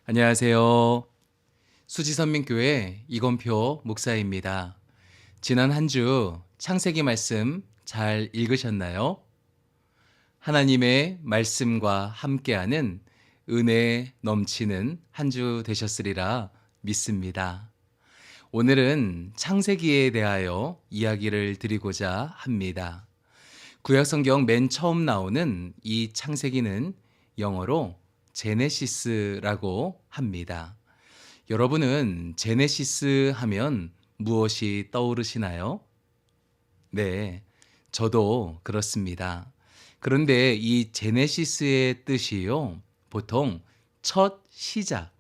안녕하세요. 수지선민교회 이건표 목사입니다. 지난 한 주 창세기 말씀 잘 읽으셨나요? 하나님의 말씀과 함께하는 은혜 넘치는 한 주 되셨으리라 믿습니다. 오늘은 창세기에 대하여 이야기를 드리고자 합니다. 구약성경 맨 처음 나오는 이 창세기는 영어로 제네시스라고 합니다. 여러분은 제네시스 하면 무엇이 떠오르시나요? 네, 저도 그렇습니다. 그런데 이 제네시스의 뜻이요, 보통 첫 시작,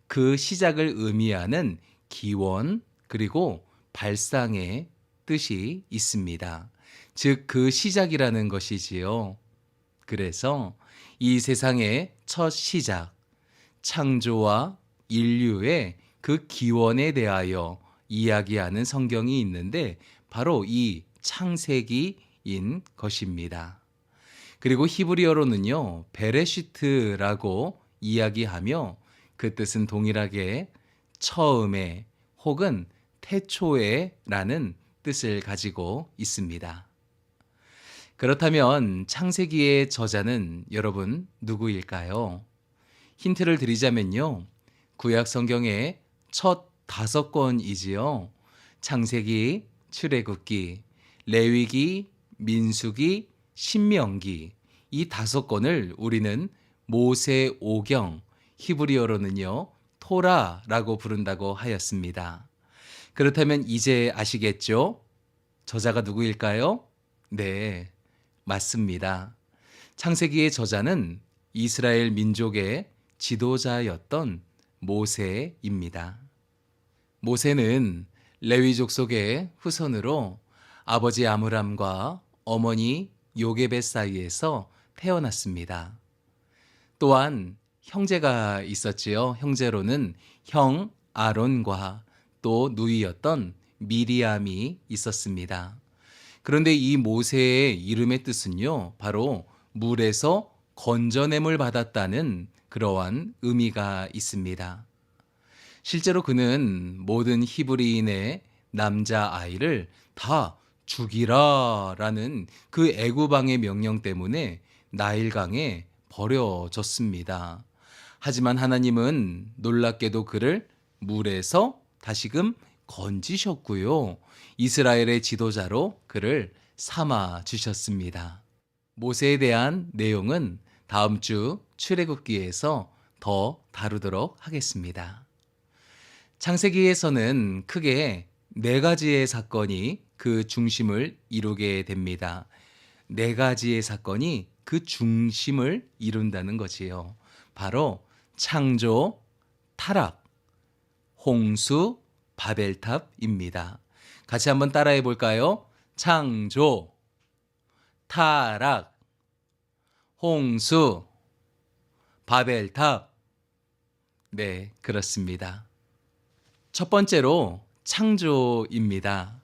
그 시작을 의미하는 기원 그리고 발상의 뜻이 있습니다. 즉, 그 시작이라는 것이지요. 그래서 이 세상의 첫 시작, 창조와 인류의 그 기원에 대하여 이야기하는 성경이 있는데 바로 이 창세기인 것입니다. 그리고 히브리어로는요, 베레시트라고 이야기하며 그 뜻은 동일하게 처음에 혹은 태초에 라는 뜻을 가지고 있습니다. 그렇다면 창세기의 저자는 여러분 누구일까요? 힌트를 드리자면요. 구약 성경의 첫 5권이지요. 창세기, 출애굽기, 레위기, 민수기, 신명기 이 5권을 우리는 모세오경, 히브리어로는요. 토라라고 부른다고 하였습니다. 그렇다면 이제 아시겠죠? 저자가 누구일까요? 네, 맞습니다. 창세기의 저자는 이스라엘 민족의 지도자였던 모세입니다. 모세는 레위족 속의 후손으로 아버지 아므람과 어머니 요게벳 사이에서 태어났습니다. 또한 형제가 있었지요. 형제로는 형 아론과 또 누이였던 미리암이 있었습니다. 그런데 이 모세의 이름의 뜻은요, 바로 물에서 건져냄을 받았다는 그러한 의미가 있습니다. 실제로 그는 모든 히브리인의 남자아이를 다 죽이라라는 그 애굽 왕의 명령 때문에 나일강에 버려졌습니다. 하지만 하나님은 놀랍게도 그를 물에서 다시금 건지셨고요. 이스라엘의 지도자로 그를 삼아 주셨습니다. 모세에 대한 내용은 다음 주 출애굽기에서 더 다루도록 하겠습니다. 창세기에서는 크게 4가지의 사건이 그 중심을 이루게 됩니다. 4가지의 사건이 그 중심을 이룬다는 것이요. 바로 창조, 타락, 홍수, 바벨탑입니다. 같이 한번 따라해 볼까요? 창조, 타락, 홍수, 바벨탑. 네, 그렇습니다. 첫 번째로 창조입니다.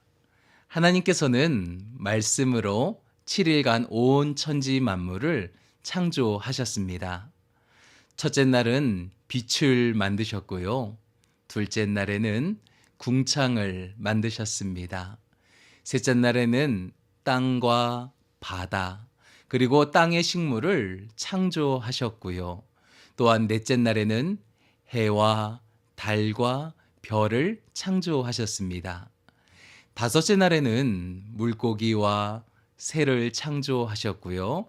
하나님께서는 말씀으로 7일간 온 천지 만물을 창조하셨습니다. 첫째 날은 빛을 만드셨고요. 둘째 날에는 궁창을 만드셨습니다. 셋째 날에는 땅과 바다, 그리고 땅의 식물을 창조하셨고요. 또한 넷째 날에는 해와 달과 별을 창조하셨습니다. 다섯째 날에는 물고기와 새를 창조하셨고요.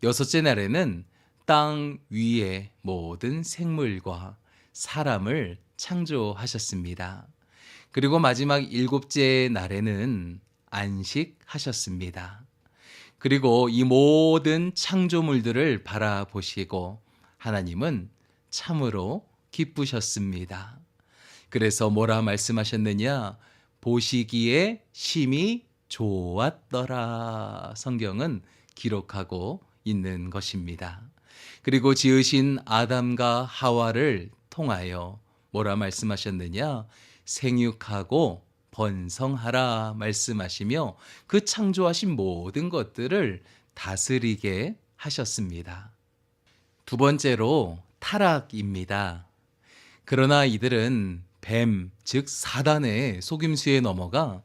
여섯째 날에는 땅 위의 모든 생물과 사람을 창조하셨습니다. 그리고 마지막 7째 날에는 안식하셨습니다. 그리고 이 모든 창조물들을 바라보시고 하나님은 참으로 기쁘셨습니다. 그래서 뭐라 말씀하셨느냐? 보시기에 심히 좋았더라. 성경은 기록하고 있는 것입니다. 그리고 지으신 아담과 하와를 통하여 뭐라 말씀하셨느냐? 생육하고 번성하라 말씀하시며 그 창조하신 모든 것들을 다스리게 하셨습니다. 두 번째로 타락입니다. 그러나 이들은 뱀, 즉 사단의 속임수에 넘어가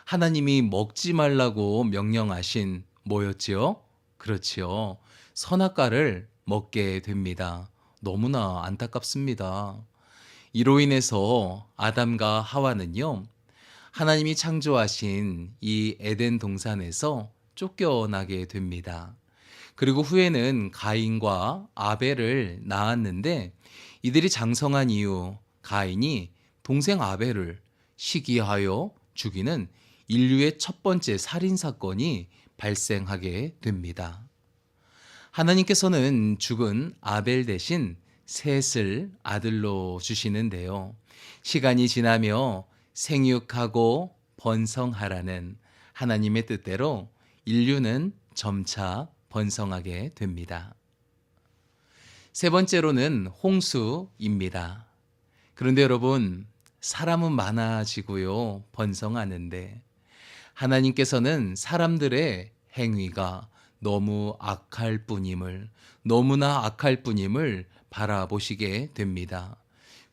하나님이 먹지 말라고 명령하신 뭐였지요? 그렇지요. 선악과를 먹게 됩니다. 너무나 안타깝습니다. 이로 인해서 아담과 하와는요, 하나님이 창조하신 이 에덴 동산에서 쫓겨나게 됩니다. 그리고 후에는 가인과 아벨을 낳았는데 이들이 장성한 이후 가인이 동생 아벨을 시기하여 죽이는 인류의 첫 번째 살인 사건이 발생하게 됩니다. 하나님께서는 죽은 아벨 대신 셋을 아들로 주시는데요. 시간이 지나며 생육하고 번성하라는 하나님의 뜻대로 인류는 점차 번성하게 됩니다. 세 번째로는 홍수입니다. 그런데 여러분, 사람은 많아지고요, 번성하는데 하나님께서는 사람들의 행위가 너무나 악할 뿐임을 바라보시게 됩니다.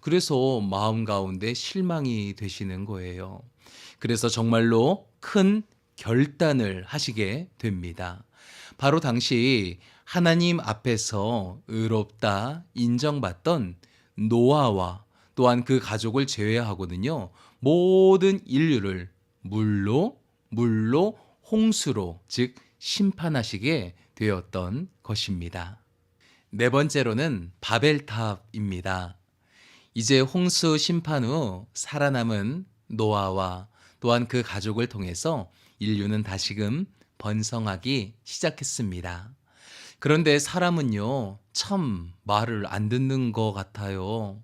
그래서 마음 가운데 실망이 되시는 거예요. 그래서 정말로 큰 결단을 하시게 됩니다. 바로 당시 하나님 앞에서 의롭다 인정받던 노아와 또한 그 가족을 제외하고는요, 모든 인류를 물로 홍수로, 즉 심판하시게 되었던 것입니다. 네 번째로는 바벨탑입니다. 이제 홍수 심판 후 살아남은 노아와 또한 그 가족을 통해서 인류는 다시금 번성하기 시작했습니다. 그런데 사람은요, 참 말을 안 듣는 것 같아요.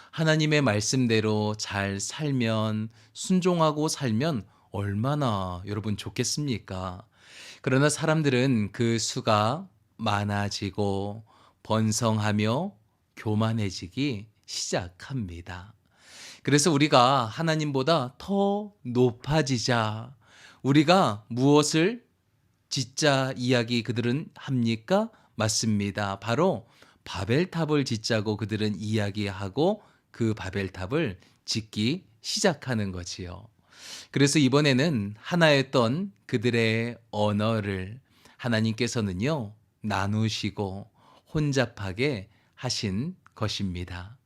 하나님의 말씀대로 잘 살면, 순종하고 살면 얼마나 여러분 좋겠습니까? 그러나 사람들은 그 수가 많아지고 번성하며 교만해지기 시작합니다. 그래서 우리가 하나님보다 더 높아지자, 우리가 무엇을 짓자 이야기 그들은 합니까? 맞습니다. 바로 바벨탑을 짓자고 그들은 이야기하고 그 바벨탑을 짓기 시작하는 거지요. 그래서 이번에는 하나였던 그들의 언어를 하나님께서는요, 나누시고 혼잡하게 하신 것입니다.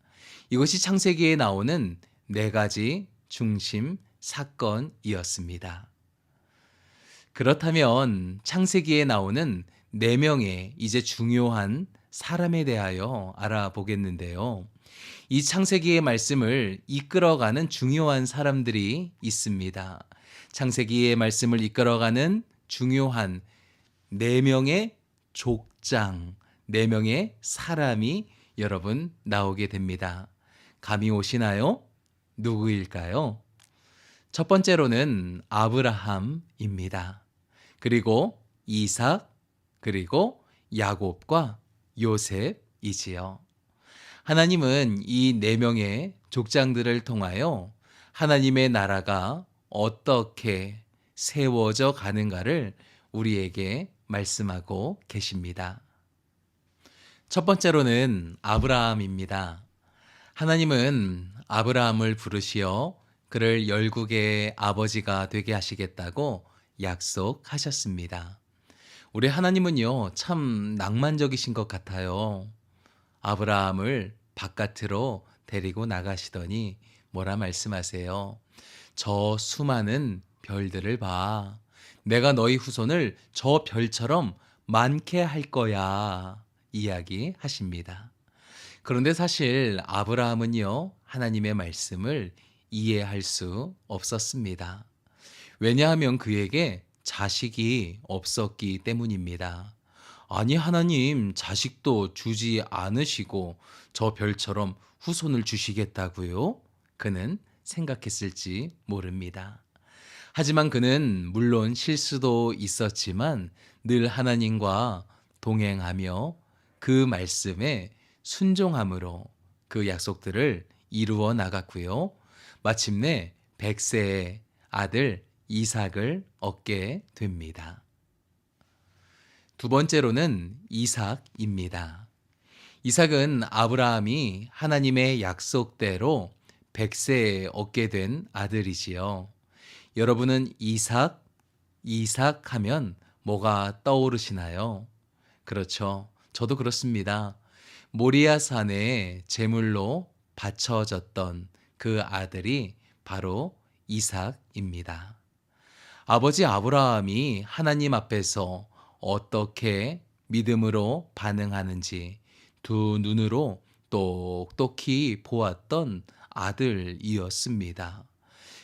이것이 창세기에 나오는 네 가지 중심 사건이었습니다. 그렇다면 창세기에 나오는 네 명의 이제 중요한 사람에 대하여 알아보겠는데요. 이 창세기의 말씀을 이끌어가는 중요한 사람들이 있습니다. 창세기의 말씀을 이끌어가는 중요한 네 명의 족장, 네 명의 사람이 여러분 나오게 됩니다. 감이 오시나요? 누구일까요? 첫 번째로는 아브라함입니다. 그리고 이삭, 그리고 야곱과 요셉이지요. 하나님은 이 네 명의 족장들을 통하여 하나님의 나라가 어떻게 세워져 가는가를 우리에게 말씀하고 계십니다. 첫 번째로는 아브라함입니다. 하나님은 아브라함을 부르시어 그를 열국의 아버지가 되게 하시겠다고 약속하셨습니다. 우리 하나님은요, 참 낭만적이신 것 같아요. 아브라함을 바깥으로 데리고 나가시더니 뭐라 말씀하세요? 저 수많은 별들을 봐. 내가 너희 후손을 저 별처럼 많게 할 거야. 이야기하십니다. 그런데 사실 아브라함은요, 하나님의 말씀을 이해할 수 없었습니다. 왜냐하면 그에게 자식이 없었기 때문입니다. 아니, 하나님 자식도 주지 않으시고 저 별처럼 후손을 주시겠다고요? 그는 생각했을지 모릅니다. 하지만 그는 물론 실수도 있었지만 늘 하나님과 동행하며 그 말씀에 순종함으로 그 약속들을 이루어 나갔고요. 마침내 100세의 아들 이삭을 얻게 됩니다. 두 번째로는 이삭입니다. 이삭은 아브라함이 하나님의 약속대로 100세에 얻게 된 아들이지요. 여러분은 이삭 하면 뭐가 떠오르시나요? 그렇죠. 저도 그렇습니다. 모리아 산에 제물로 바쳐졌던 그 아들이 바로 이삭입니다. 아버지 아브라함이 하나님 앞에서 어떻게 믿음으로 반응하는지 두 눈으로 똑똑히 보았던 아들이었습니다.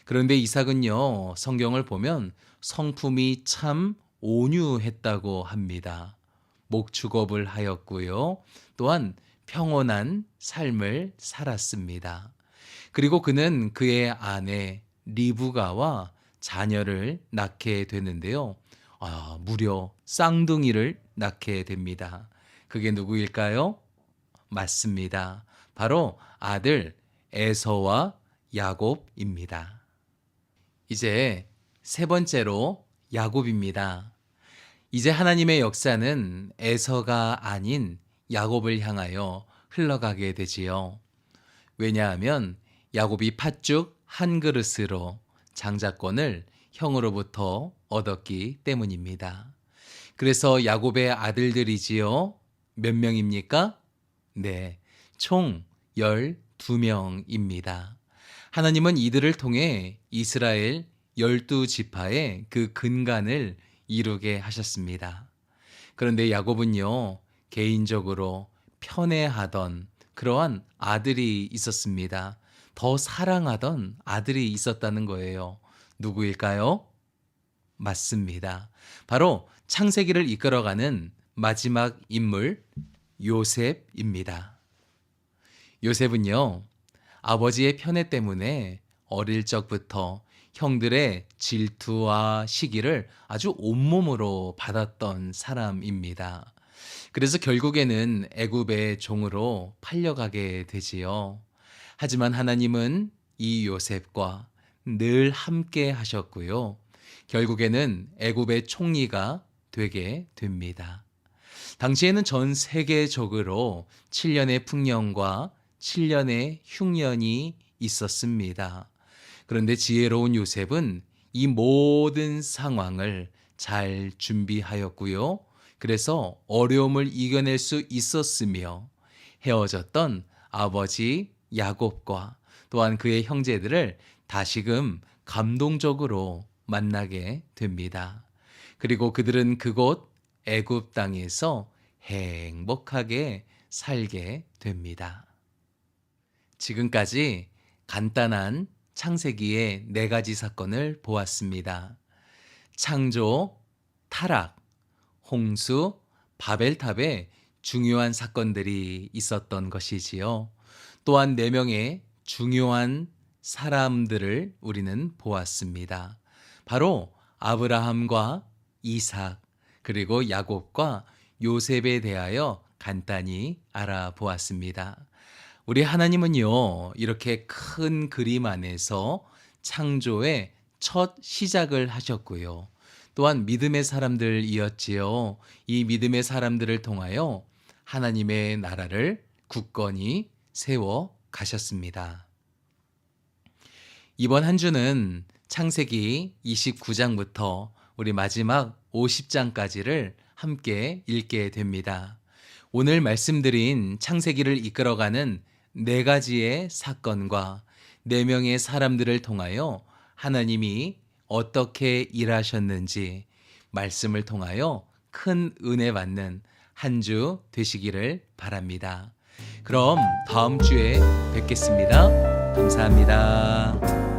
그런데 이삭은요, 성경을 보면 성품이 참 온유했다고 합니다. 목축업을 하였고요. 또한 평온한 삶을 살았습니다. 그리고 그는 그의 아내 리브가와 자녀를 낳게 되는데요. 무려 쌍둥이를 낳게 됩니다. 그게 누구일까요? 맞습니다. 바로 아들 에서와 야곱입니다. 이제 세 번째로 야곱입니다. 이제 하나님의 역사는 에서가 아닌 야곱을 향하여 흘러가게 되지요. 왜냐하면 야곱이 팥죽 한 그릇으로 장자권을 형으로부터 얻었기 때문입니다. 그래서 야곱의 아들들이지요. 몇 명입니까? 네, 총 12명입니다. 하나님은 이들을 통해 이스라엘 12지파의 그 근간을 이루게 하셨습니다. 그런데 야곱은요, 개인적으로 편애하던 그러한 아들이 있었습니다. 더 사랑하던 아들이 있었다는 거예요. 누구일까요? 맞습니다. 바로 창세기를 이끌어가는 마지막 인물 요셉입니다. 요셉은요, 아버지의 편애 때문에 어릴 적부터 형들의 질투와 시기를 아주 온몸으로 받았던 사람입니다. 그래서 결국에는 애굽의 종으로 팔려가게 되지요. 하지만 하나님은 이 요셉과 늘 함께 하셨고요. 결국에는 애굽의 총리가 되게 됩니다. 당시에는 전 세계적으로 7년의 풍년과 7년의 흉년이 있었습니다. 그런데 지혜로운 요셉은 이 모든 상황을 잘 준비하였고요. 그래서 어려움을 이겨낼 수 있었으며 헤어졌던 아버지 야곱과 또한 그의 형제들을 다시금 감동적으로 만나게 됩니다. 그리고 그들은 그곳 애굽 땅에서 행복하게 살게 됩니다. 지금까지 간단한 창세기의 4가지 사건을 보았습니다. 창조, 타락, 홍수, 바벨탑에 중요한 사건들이 있었던 것이지요. 또한 4명의 중요한 사람들을 우리는 보았습니다. 바로 아브라함과 이삭, 그리고 야곱과 요셉에 대하여 간단히 알아보았습니다. 우리 하나님은요, 이렇게 큰 그림 안에서 창조의 첫 시작을 하셨고요. 또한 믿음의 사람들이었지요. 이 믿음의 사람들을 통하여 하나님의 나라를 굳건히 세워 가셨습니다. 이번 한 주는 창세기 29장부터 우리 마지막 50장까지를 함께 읽게 됩니다. 오늘 말씀드린 창세기를 이끌어가는 4가지의 사건과 4명의 사람들을 통하여 하나님이 어떻게 일하셨는지 말씀을 통하여 큰 은혜 받는 한 주 되시기를 바랍니다. 그럼 다음 주에 뵙겠습니다. 감사합니다.